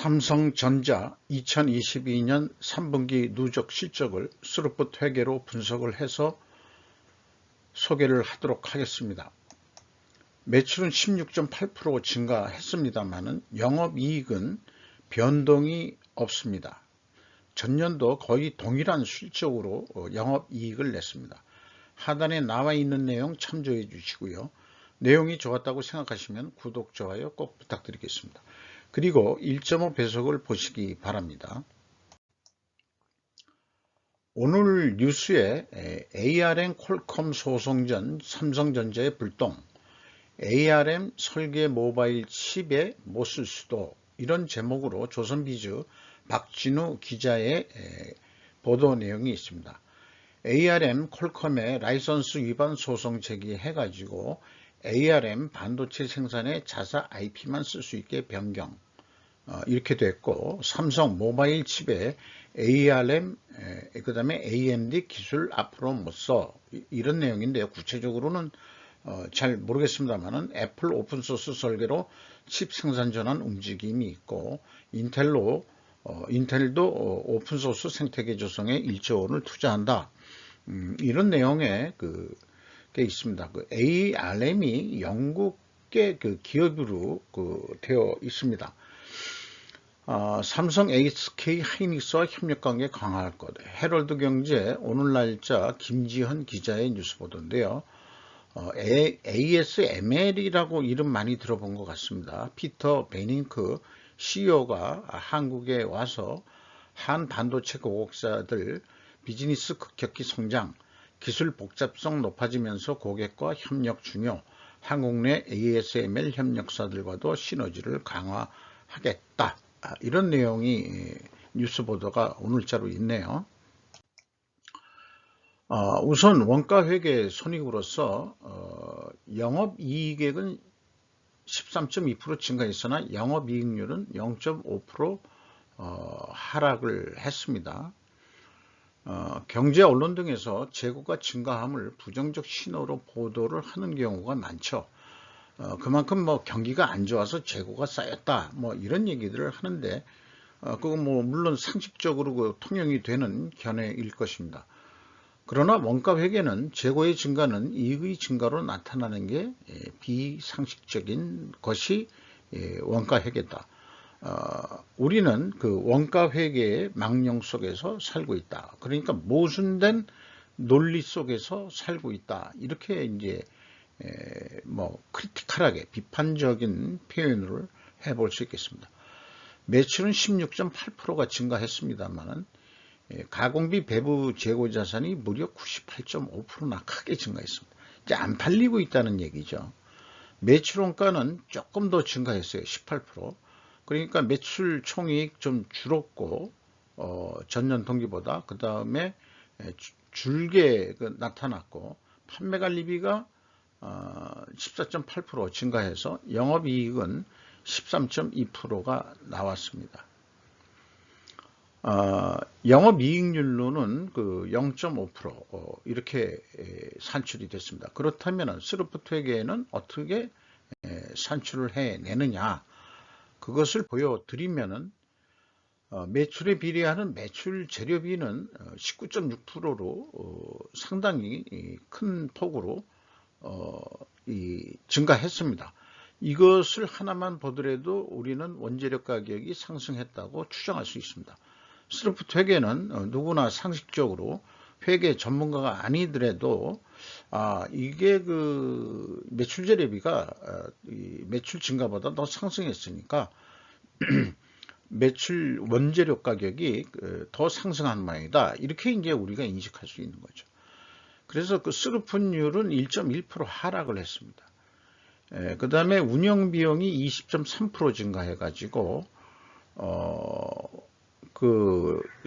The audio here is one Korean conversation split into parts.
삼성전자 2022년 3분기 누적 실적을 스루풋 회계로 분석을 해서 소개를 하도록 하겠습니다. 매출은 16.8% 증가했습니다만 영업이익은 변동이 없습니다. 전년도 거의 동일한 실적으로 영업이익을 냈습니다. 하단에 나와 있는 내용 참조해 주시고요. 내용이 좋았다고 생각하시면 구독, 좋아요 꼭 부탁드리겠습니다. 그리고 1.5배속을 보시기 바랍니다. 오늘 뉴스에 ARM 퀄컴 소송 전 삼성전자의 불똥, ARM 설계 모바일 칩에 못 쓸 수도, 이런 제목으로 조선비즈 박진우 기자의 보도 내용이 있습니다. ARM 퀄컴의 라이선스 위반 소송 제기해가지고 ARM 반도체 생산에 자사 IP만 쓸 수 있게 변경, 이렇게 됐고, 삼성 모바일 칩에 ARM 그 다음에 AMD 기술 앞으로 못 써, 이런 내용인데요. 구체적으로는 잘 모르겠습니다만은 애플 오픈소스 설계로 칩 생산 전환 움직임이 있고, 인텔도 오픈소스 생태계 조성에 1조 원을 투자한다, 이런 내용의 게 있습니다. ARM이 영국의 기업으로 되어 있습니다. 삼성, SK 하이닉스와 협력관계 강화할 것. 헤럴드 경제 오늘 날짜 김지현 기자의 뉴스 보도인데요. ASML이라고 이름 많이 들어본 것 같습니다. 피터 베닝크 CEO가 한국에 와서 한 반도체 고객사들 비즈니스 급격히 성장, 기술 복잡성 높아지면서 고객과 협력 중요, 한국 내 ASML 협력사들과도 시너지를 강화하겠다, 이런 내용이 뉴스 보도가 오늘자로 있네요. 우선 원가회계 손익으로서 영업이익액은 13.2% 증가했으나 영업이익률은 0.5% 하락을 했습니다. 경제 언론 등에서 재고가 증가함을 부정적 신호로 보도를 하는 경우가 많죠. 그만큼 경기가 안 좋아서 재고가 쌓였다, 이런 얘기들을 하는데, 그건 물론 상식적으로 통용이 되는 견해일 것입니다. 그러나 원가 회계는 재고의 증가는 이익의 증가로 나타나는 게 비상식적인 것이 원가 회계다. 우리는 원가 회계의 망령 속에서 살고 있다. 그러니까 모순된 논리 속에서 살고 있다. 이렇게 이제 크리티컬하게 비판적인 표현을 해볼 수 있겠습니다. 매출은 16.8%가 증가했습니다만 가공비 배부 재고 자산이 무려 98.5%나 크게 증가했습니다. 이제 안 팔리고 있다는 얘기죠. 매출 원가는 조금 더 증가했어요. 18%. 그러니까 매출 총이익 좀 줄었고, 전년 동기보다. 그 다음에 줄게 나타났고, 판매관리비가 14.8% 증가해서 영업이익은 13.2%가 나왔습니다. 영업이익률로는 0.5% 이렇게 산출이 됐습니다. 그렇다면 스루풋 회계에는 어떻게 산출을 해내느냐, 그것을 보여드리면은 매출에 비례하는 매출 재료비는 19.6%로 상당히 큰 폭으로 증가했습니다. 이것을 하나만 보더라도 우리는 원재료 가격이 상승했다고 추정할 수 있습니다. 스루풋 회계는 누구나 상식적으로 회계 전문가가 아니더라도 이게 매출 재료비가 매출 증가보다 더 상승했으니까 매출 원재료 가격이 더 상승한 모양이다, 이렇게 이제 우리가 인식할 수 있는 거죠. 그래서 스루풋률은 1.1% 하락을 했습니다. 그 다음에 운영비용이 20.3% 증가해 가지고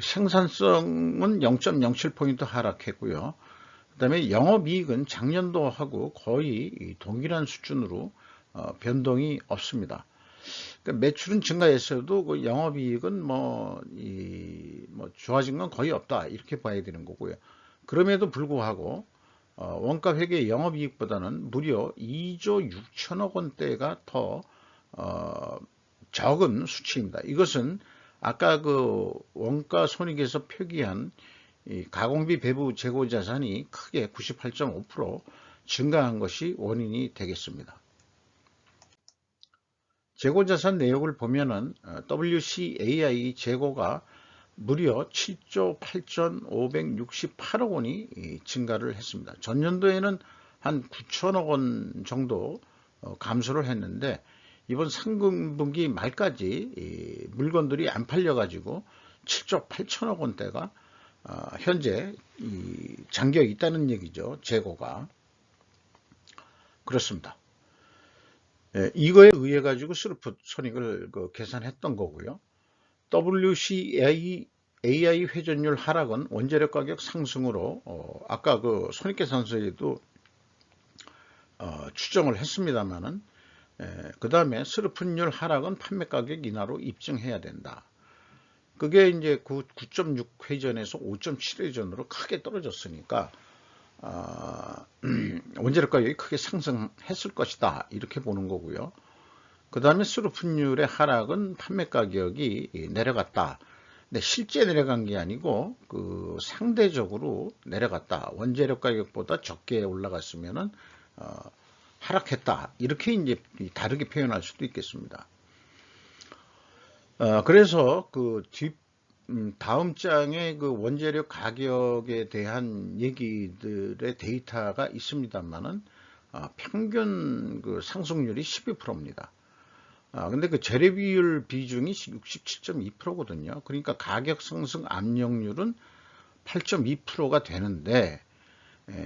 생산성은 0.07포인트 하락했고요. 그 다음에 영업이익은 작년도하고 거의 동일한 수준으로 변동이 없습니다. 그러니까 매출은 증가했어도 영업이익은 좋아진 건 거의 없다, 이렇게 봐야 되는 거고요. 그럼에도 불구하고 원가 회계 영업이익보다는 무려 2조 6천억 원대가 더 적은 수치입니다. 이것은 아까 그 원가 손익에서 표기한 이 가공비 배부 재고 자산이 크게 98.5% 증가한 것이 원인이 되겠습니다. 재고 자산 내역을 보면은 WCAI 재고가 무려 7조 8,568억 원이 증가를 했습니다. 전년도에는 한 9천억 원 정도 감소를 했는데 이번 3분기 말까지 물건들이 안 팔려 가지고 7조 8천억 원대가 현재 잠겨 있다는 얘기죠. 재고가. 그렇습니다. 이거에 의해 가지고 스루풋 손익을 계산했던 거고요. WCAI 회전율 하락은 원재료 가격 상승으로 아까 그 손익계산서에도 추정을 했습니다만은 그 다음에 스루풋율 하락은 판매 가격 인하로 입증해야 된다. 그게 이제 9.6 회전에서 5.7 회전으로 크게 떨어졌으니까 원재료 가격이 크게 상승했을 것이다 이렇게 보는 거고요. 그 다음에 스루풋율의 하락은 판매 가격이 내려갔다. 근데 실제 내려간 게 아니고 그 상대적으로 내려갔다. 원재료 가격보다 적게 올라갔으면은 하락했다. 이렇게 이제 다르게 표현할 수도 있겠습니다. 그래서 그 다음 장에 그 원재료 가격에 대한 얘기들의 데이터가 있습니다만은 평균 그 상승률이 12%입니다. 근데 그 재료 비율 비중이 67.2%거든요. 그러니까 가격 상승 압력률은 8.2%가 되는데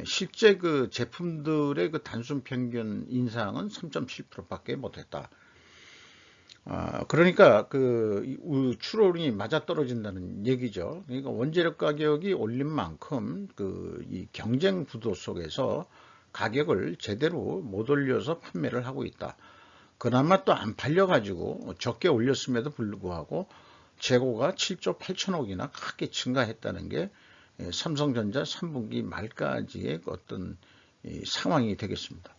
실제 그 제품들의 그 단순 평균 인상은 3.7%밖에 못했다. 그러니까 그 추론이 맞아 떨어진다는 얘기죠. 그러니까 원재료 가격이 올린 만큼 이 경쟁 구도 속에서 가격을 제대로 못 올려서 판매를 하고 있다. 그나마 또 안 팔려가지고 적게 올렸음에도 불구하고 재고가 7조 8천억이나 크게 증가했다는 게 삼성전자 3분기 말까지의 어떤 상황이 되겠습니다.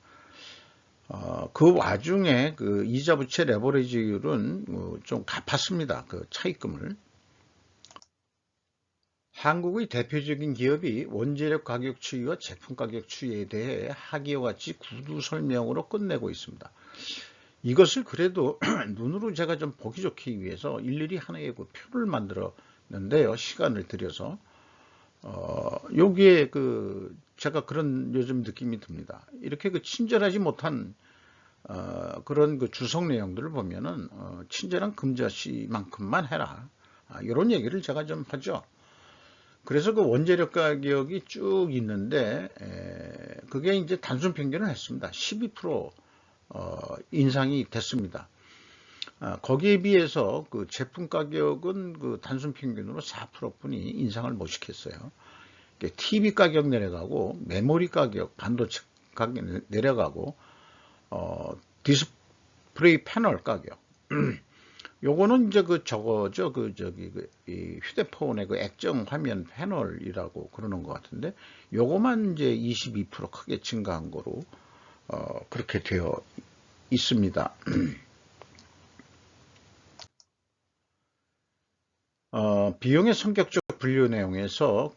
그 와중에 그 이자 부채 레버리지율은 좀 갚았습니다. 그 차입금을. 한국의 대표적인 기업이 원재료 가격 추이와 제품 가격 추이에 대해 하기와 같이 구두 설명으로 끝내고 있습니다. 이것을 그래도 눈으로 제가 좀 보기 좋기 위해서 일일이 하나의 그 표를 만들었는데요. 시간을 들여서. 여기에 제가 그런 요즘 느낌이 듭니다. 이렇게 친절하지 못한 그런 주석 내용들을 보면은 친절한 금자씨만큼만 해라. 이런 얘기를 제가 좀 하죠. 그래서 그 원재료 가격이 쭉 있는데 그게 이제 단순 평균을 했습니다. 12% 인상이 됐습니다. 거기에 비해서 그 제품 가격은 그 단순 평균으로 4%뿐이 인상을 못 시켰어요. TV 가격 내려가고 메모리 가격, 반도체 가격 내려가고 디스플레이 패널 가격 요거는 이제 저거죠. 이 휴대폰의 액정 화면 패널이라고 그러는 것 같은데 요거만 이제 22% 크게 증가한 거로 그렇게 되어 있습니다. 비용의 성격적 분류 내용에서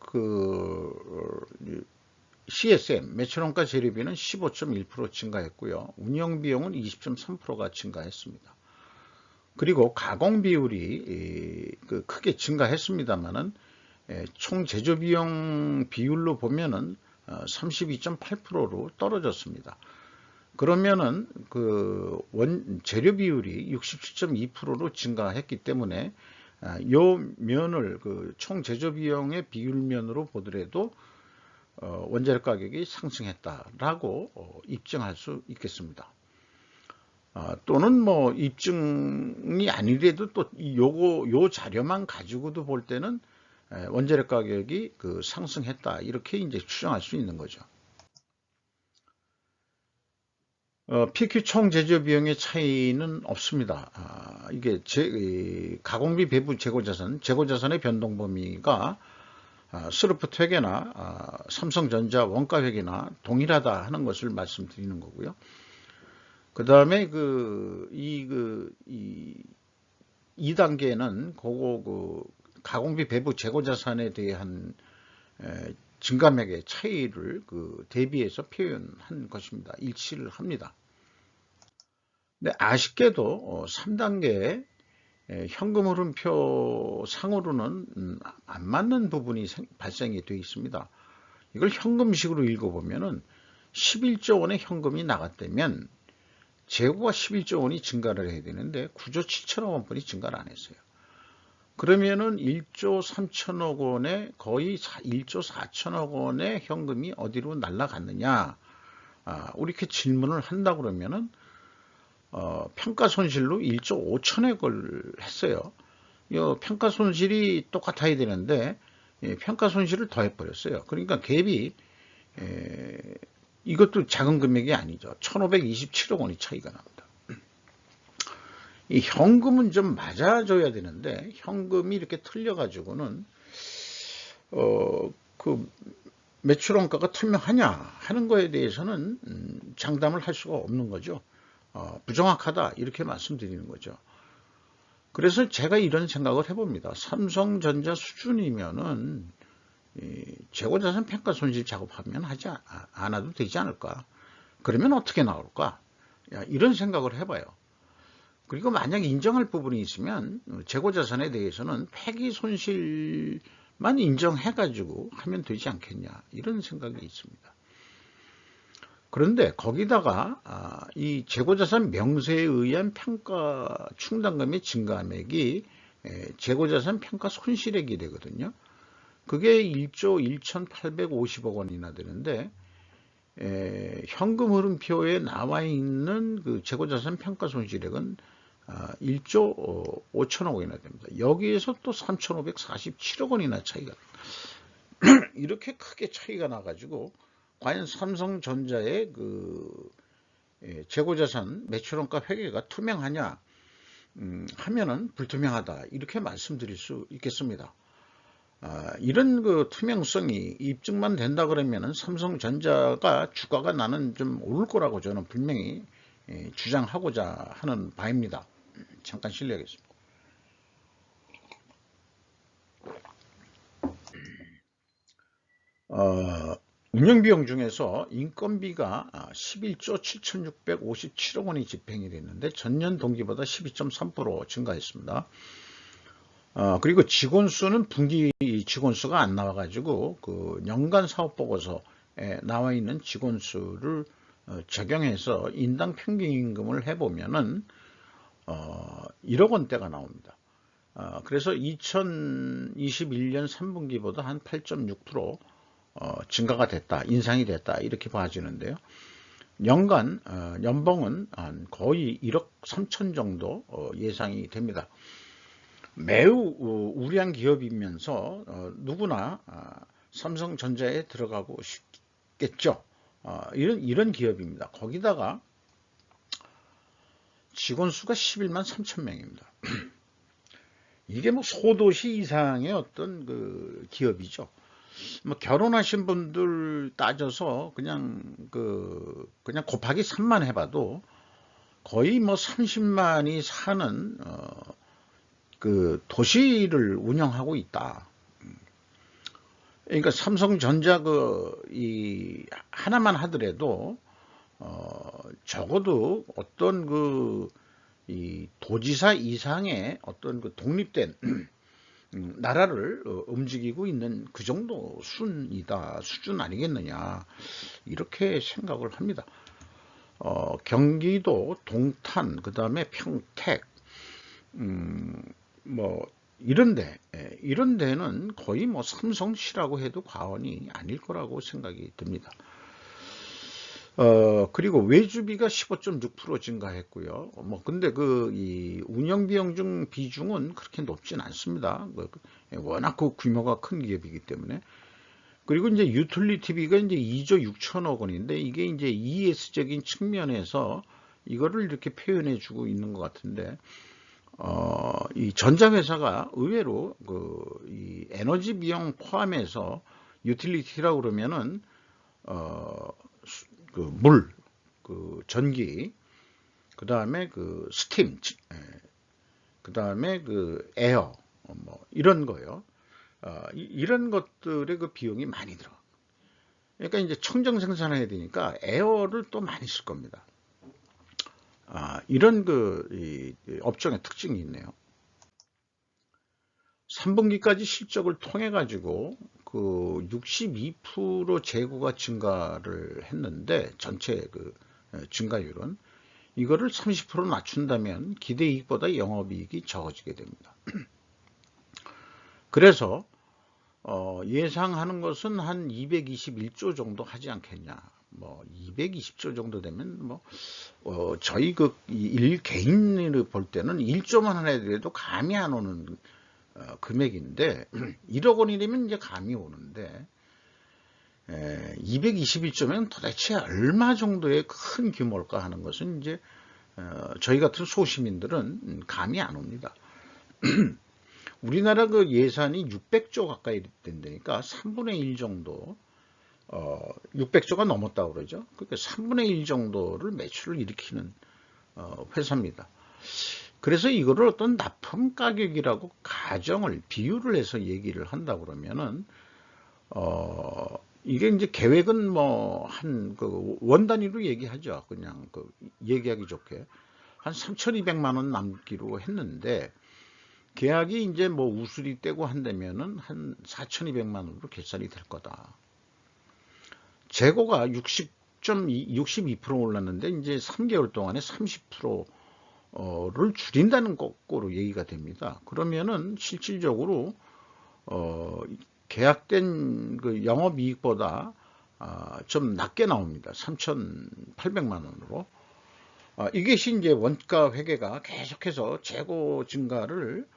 CSM 매출원가 재료비는 15.1% 증가했고요. 운영비용은 20.3%가 증가했습니다. 그리고 가공 비율이 크게 증가했습니다만은 총 제조비용 비율로 보면은 32.8%로 떨어졌습니다. 그러면은 재료 비율이 67.2%로 증가했기 때문에 요 면을 총 제조 비용의 비율면으로 보더라도 원재료 가격이 상승했다라고 입증할 수 있겠습니다. 또는 뭐 입증이 아니래도 또 요 자료만 가지고도 볼 때는 원재료 가격이 상승했다 이렇게 이제 추정할 수 있는 거죠. PQ 총 제조 비용의 차이는 없습니다. 이게 가공비 배부 재고자산의 변동 범위가 스루풋 회계나 삼성전자 원가 회계나 동일하다 하는 것을 말씀드리는 거고요. 그 다음에 2단계는 그거 가공비 배부 재고자산에 대한 증감액의 차이를 대비해서 표현한 것입니다. 일치를 합니다. 근데 아쉽게도 3단계 현금 흐름표 상으로는 안 맞는 부분이 발생이 되어 있습니다. 이걸 현금식으로 읽어보면은 11조 원의 현금이 나갔다면 재고가 11조 원이 증가를 해야 되는데 9조 7천억 원뿐이 증가를 안 했어요. 그러면은 1조 3천억 원에 거의 1조 4천억 원의 현금이 어디로 날아갔느냐? 우리 이렇게 질문을 한다 그러면은 평가 손실로 1조 5천억을 했어요. 이 평가 손실이 똑같아야 되는데 평가 손실을 더해버렸어요. 그러니까 갭이 이것도 작은 금액이 아니죠. 1527억 원이 차이가 납니다. 이 현금은 좀 맞아줘야 되는데 현금이 이렇게 틀려가지고는 매출원가가 투명하냐 하는 거에 대해서는 장담을 할 수가 없는 거죠. 부정확하다 이렇게 말씀드리는 거죠. 그래서 제가 이런 생각을 해봅니다. 삼성전자 수준이면은 재고자산 평가 손실 작업하면 하지 않아도 되지 않을까? 그러면 어떻게 나올까? 이런 생각을 해봐요. 그리고 만약 인정할 부분이 있으면 재고자산에 대해서는 폐기 손실만 인정해가지고 하면 되지 않겠냐 이런 생각이 있습니다. 그런데 거기다가 이 재고자산 명세에 의한 평가 충당금의 증가액이 재고자산 평가 손실액이 되거든요. 그게 1조 1,850억 원이나 되는데 현금 흐름표에 나와 있는 그 재고자산 평가 손실액은 1조 5천억 원이나 됩니다. 여기에서 또 3,547억 원이나 차이가 이렇게 크게 차이가 나가지고 과연 삼성전자의 재고자산 매출원가 회계가 투명하냐 하면은 불투명하다 이렇게 말씀드릴 수 있겠습니다. 이런 투명성이 입증만 된다 그러면은 삼성전자가 주가가 나는 좀 오를 거라고 저는 분명히 주장하고자 하는 바입니다. 잠깐 실례하겠습니다. 운영비용 중에서 인건비가 11조 7,657억 원이 집행이 됐는데 전년 동기보다 12.3% 증가했습니다. 그리고 직원 수는 분기 직원 수가 안 나와가지고 연간 사업보고서에 나와 있는 직원 수를 적용해서 인당 평균 임금을 해보면은 1억 원대가 나옵니다. 그래서 2021년 3분기보다 한 8.6% 증가가 됐다, 인상이 됐다 이렇게 봐지는데요. 연간 연봉은 거의 1억 3천 정도 예상이 됩니다. 매우 우량한 기업이면서 누구나 삼성전자에 들어가고 싶겠죠. 이런 기업입니다. 거기다가 직원 수가 11만 3천 명입니다. 이게 뭐 소도시 이상의 어떤 기업이죠. 뭐 결혼하신 분들 따져서 그냥 곱하기 3만 해봐도 거의 뭐 30만이 사는 도시를 운영하고 있다. 그러니까 삼성전자 이 하나만 하더라도 적어도 어떤 이 도지사 이상의 어떤 독립된 나라를 움직이고 있는 그 정도 수준 아니겠느냐 이렇게 생각을 합니다. 경기도 동탄 그 다음에 평택 뭐 이런 데는 거의 뭐 삼성시라고 해도 과언이 아닐 거라고 생각이 듭니다. 그리고 외주비가 15.6% 증가했고요. 근데 이 운영비용 중 비중은 그렇게 높진 않습니다. 워낙 규모가 큰 기업이기 때문에. 그리고 이제 유틸리티비가 이제 2조 6천억 원인데 이게 이제 ES적인 측면에서 이거를 이렇게 표현해 주고 있는 것 같은데, 이 전자회사가 의외로 이 에너지 비용 포함해서 유틸리티라고 그러면은, 물, 전기, 그 다음에 스팀, 그 다음에 그 에어, 뭐 이런 거요. 이런 것들의 그 비용이 많이 들어. 그러니까 이제 청정 생산해야 되니까 에어를 또 많이 쓸 겁니다. 이런 이 업종의 특징이 있네요. 3분기까지 실적을 통해 가지고 그 62% 재고가 증가를 했는데 전체 그 증가율은 이거를 30% 낮춘다면 기대이익보다 영업이익이 적어지게 됩니다. 그래서 예상하는 것은 한 221조 정도 하지 않겠냐. 뭐 220조 정도 되면 뭐 저희 그 개인을 볼 때는 1조만 하나 해도 감이 안 오는 금액인데 1억 원이라면 이제 감이 오는데 221조면 도대체 얼마 정도의 큰 규모일까 하는 것은 이제 저희 같은 소시민들은 감이 안 옵니다. 우리나라 그 예산이 600조 가까이 된다니까 3분의 1 정도 600조가 넘었다고 그러죠. 그러니까 3분의 1 정도를 매출을 일으키는 회사입니다. 그래서 이거를 어떤 납품 가격이라고 가정을 비유를 해서 얘기를 한다 그러면은 이게 이제 계획은 뭐 한 그 원 단위로 얘기하죠. 그냥 그 얘기하기 좋게 한 3,200만 원 남기로 했는데 계약이 이제 뭐 우수리 떼고 한다면은 한 4,200만 원으로 결산이 될 거다. 재고가 62% 올랐는데 이제 3개월 동안에 30%를 줄인다는 거로 얘기가 됩니다. 그러면은 실질적으로 계약된 그 영업이익보다 좀 낮게 나옵니다. 3,800만 원으로. 이것이 이제 원가 회계가 계속해서 재고 증가를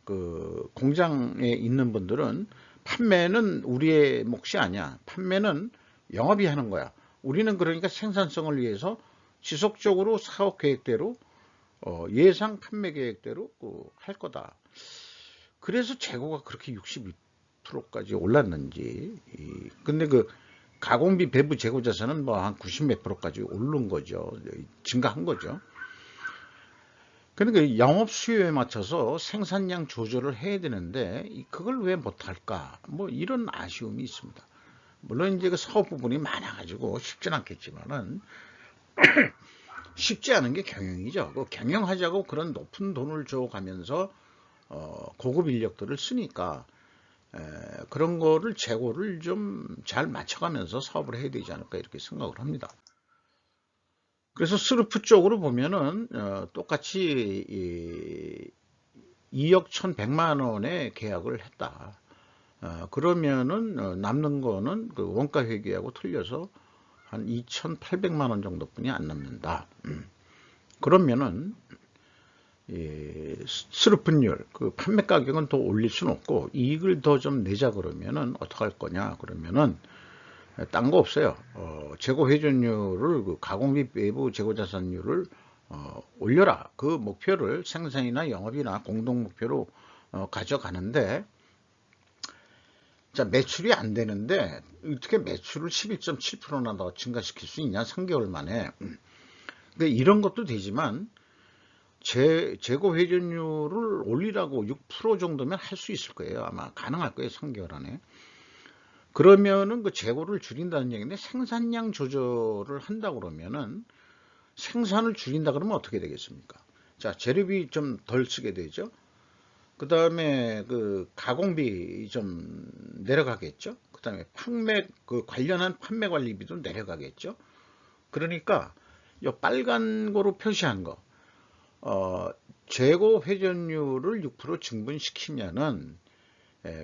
그 공장에 있는 분들은 판매는 우리의 몫이 아니야. 판매는 영업이 하는 거야. 우리는 그러니까 생산성을 위해서 지속적으로 사업 계획대로 예상 판매 계획대로 할 거다. 그래서 재고가 그렇게 62%까지 올랐는지. 근데 그 가공비 배부 재고 자산은 뭐 한 90 몇 %까지 오른 거죠. 증가한 거죠. 그러니까 영업 수요에 맞춰서 생산량 조절을 해야 되는데 그걸 왜 못할까? 뭐 이런 아쉬움이 있습니다. 물론 이제 그 사업 부분이 많아가지고 쉽진 않겠지만은 쉽지 않은 게 경영이죠. 그 경영하자고 그런 높은 돈을 줘가면서 고급 인력들을 쓰니까 그런 거를 재고를 좀 잘 맞춰가면서 사업을 해야 되지 않을까 이렇게 생각을 합니다. 그래서 스루프 쪽으로 보면은 똑같이 2억 1,100만 원의 계약을 했다. 그러면은 남는 거는 그 원가 회계하고 틀려서 한 2,800만 원 정도뿐이 안 남는다. 그러면은 스루프율, 그 판매 가격은 더 올릴 수는 없고 이익을 더 좀 내자 그러면은 어떻게 할 거냐 그러면은 딴 거 없어요. 재고 회전율을 그 가공비 외부 재고 자산율을 올려라. 그 목표를 생산이나 영업이나 공동 목표로 가져가는데 자 매출이 안 되는데 어떻게 매출을 11.7%나 더 증가시킬 수 있냐 3개월 만에. 근데 이런 것도 되지만 재고 회전율을 올리라고 6% 정도면 할 수 있을 거예요. 아마 가능할 거예요. 3개월 안에. 그러면은 그 재고를 줄인다는 얘기인데 생산량 조절을 한다 그러면은 생산을 줄인다 그러면 어떻게 되겠습니까? 자, 재료비 좀 덜 쓰게 되죠. 그 다음에 그 가공비 좀 내려가겠죠. 그 다음에 판매, 그 관련한 판매 관리비도 내려가겠죠. 그러니까 이 빨간 거로 표시한 거, 재고 회전율을 6% 증분시키면은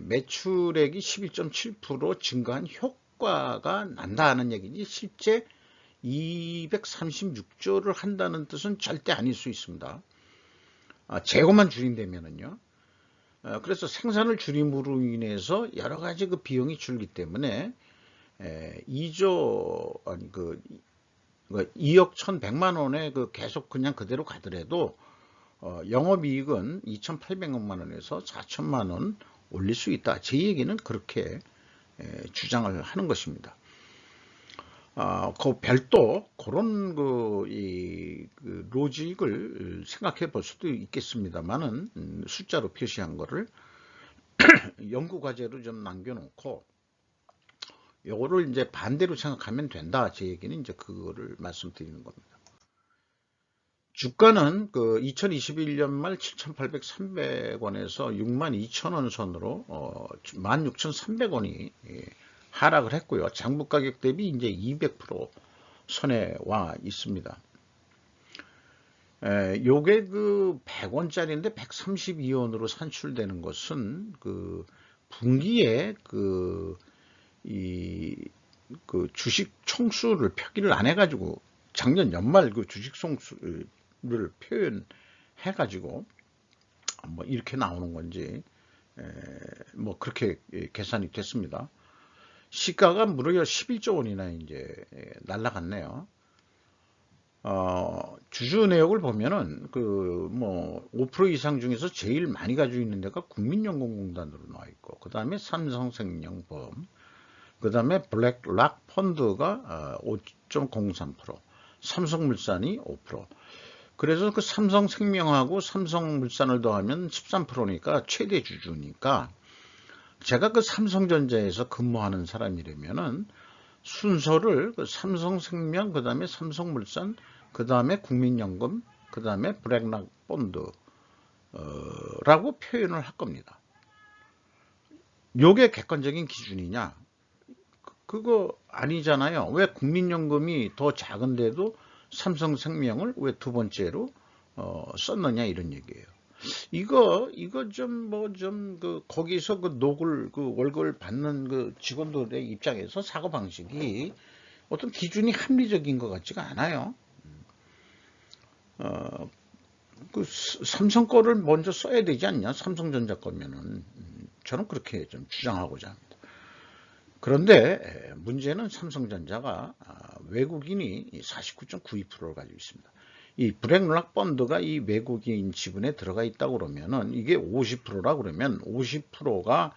매출액이 11.7% 증가한 효과가 난다는 얘기지 실제 236조를 한다는 뜻은 절대 아닐 수 있습니다. 재고만 줄인다면은요. 그래서 생산을 줄임으로 인해서 여러 가지 그 비용이 줄기 때문에 2조 아니 그 2억 1,100만 원에 그 계속 그냥 그대로 가더라도 영업이익은 2,800만 원에서 4천만 원 올릴 수 있다. 제 얘기는 그렇게 주장을 하는 것입니다. 그 별도 그런 그 로직을 생각해 볼 수도 있겠습니다만은 숫자로 표시한 거를 연구 과제로 좀 남겨놓고 요거를 이제 반대로 생각하면 된다. 제 얘기는 이제 그거를 말씀드리는 겁니다. 주가는 그 2021년 말 7,800-300원에서 62,000원 선으로 16,300원이 하락을 했고요. 장부 가격 대비 이제 200% 선에 와 있습니다. 요게 그 100원짜리인데 132원으로 산출되는 것은 그 분기에 그 주식 총수를 표기를 안 해가지고 작년 연말 그 주식 총수를 표현해가지고 뭐 이렇게 나오는 건지 뭐 그렇게 계산이 됐습니다. 시가가 무려 11조 원이나 이제 날라갔네요. 주주 내역을 보면은 그 뭐 5% 이상 중에서 제일 많이 가지고 있는 데가 국민연금공단으로 나와 있고, 그 다음에 삼성생명보험, 그 다음에 블랙락 펀드가 5.03%, 삼성물산이 5%. 그래서 그 삼성생명하고 삼성물산을 더하면 13%니까 최대 주주니까, 제가 그 삼성전자에서 근무하는 사람이라면은 순서를 그 삼성생명, 그 다음에 삼성물산, 그 다음에 국민연금, 그 다음에 블랙락 펀드 라고 표현을 할 겁니다. 요게 객관적인 기준이냐? 그거 아니잖아요. 왜 국민연금이 더 작은데도 삼성생명을 왜 두 번째로 썼느냐, 이런 얘기예요. 이거 그 거기서 그 월급을 받는 그 직원들의 입장에서 사고 방식이 어떤 기준이 합리적인 것 같지가 않아요. 그 삼성 거를 먼저 써야 되지 않냐? 삼성전자 거면은. 저는 그렇게 좀 주장하고자 합니다. 그런데 문제는 삼성전자가 외국인이 49.92%를 가지고 있습니다. 이 블랙락 펀드가 이 외국인 지분에 들어가 있다고 그러면은 이게 50%라고 그러면 50%가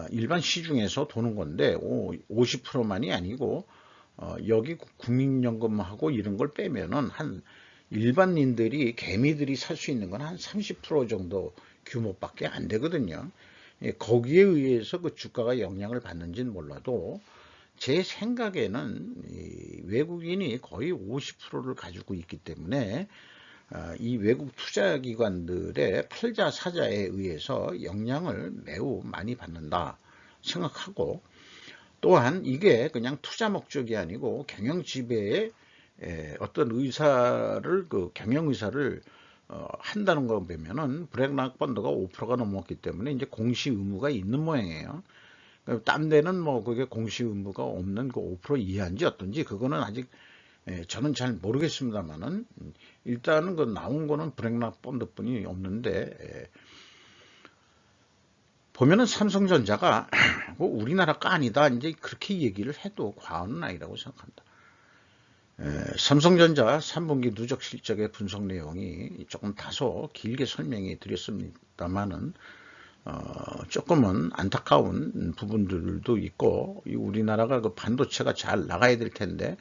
일반 시중에서 도는 건데 50%만이 아니고 여기 국민연금하고 이런 걸 빼면은 한 일반인들이 개미들이 살 수 있는 건 한 30% 정도 규모밖에 안 되거든요. 거기에 의해서 그 주가가 영향을 받는지는 몰라도 제 생각에는 외국인이 거의 50%를 가지고 있기 때문에 이 외국 투자기관들의 팔자 사자에 의해서 영향을 매우 많이 받는다 생각하고, 또한 이게 그냥 투자 목적이 아니고 경영 지배의 어떤 의사를 경영 의사를 한다는 거 보면은 블랙락 펀드가 5%가 넘었기 때문에 이제 공시 의무가 있는 모양이에요. 딴 데는 뭐 그게 공시 의무가 없는 그 5% 이하인지 어떤지 그거는 아직 저는 잘 모르겠습니다만은 일단은 그 나온 거는 블랙락 펀드뿐이 없는데 보면은 삼성전자가 뭐 우리나라 거 아니다 이제 그렇게 얘기를 해도 과언은 아니라고 생각합니다. 삼성전자 3분기 누적 실적의 분석 내용이 조금 다소 길게 설명해 드렸습니다만은 조금은 안타까운 부분들도 있고, 우리나라가 그 반도체가 잘 나가야 될 텐데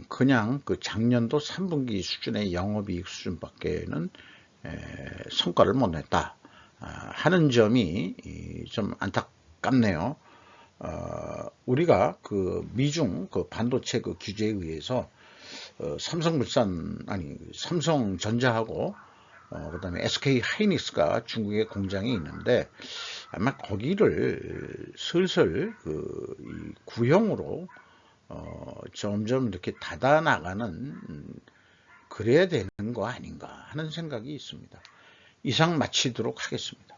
그냥 그 작년도 3분기 수준의 영업이익 수준밖에는 성과를 못 냈다 하는 점이 좀 안타깝네요. 우리가 그 미중 그 반도체 그 규제에 의해서 삼성전자하고 그다음에 SK 하이닉스가 중국에 공장이 있는데 아마 거기를 슬슬 이 구형으로 점점 이렇게 닫아 나가는 그래야 되는 거 아닌가 하는 생각이 있습니다. 이상 마치도록 하겠습니다.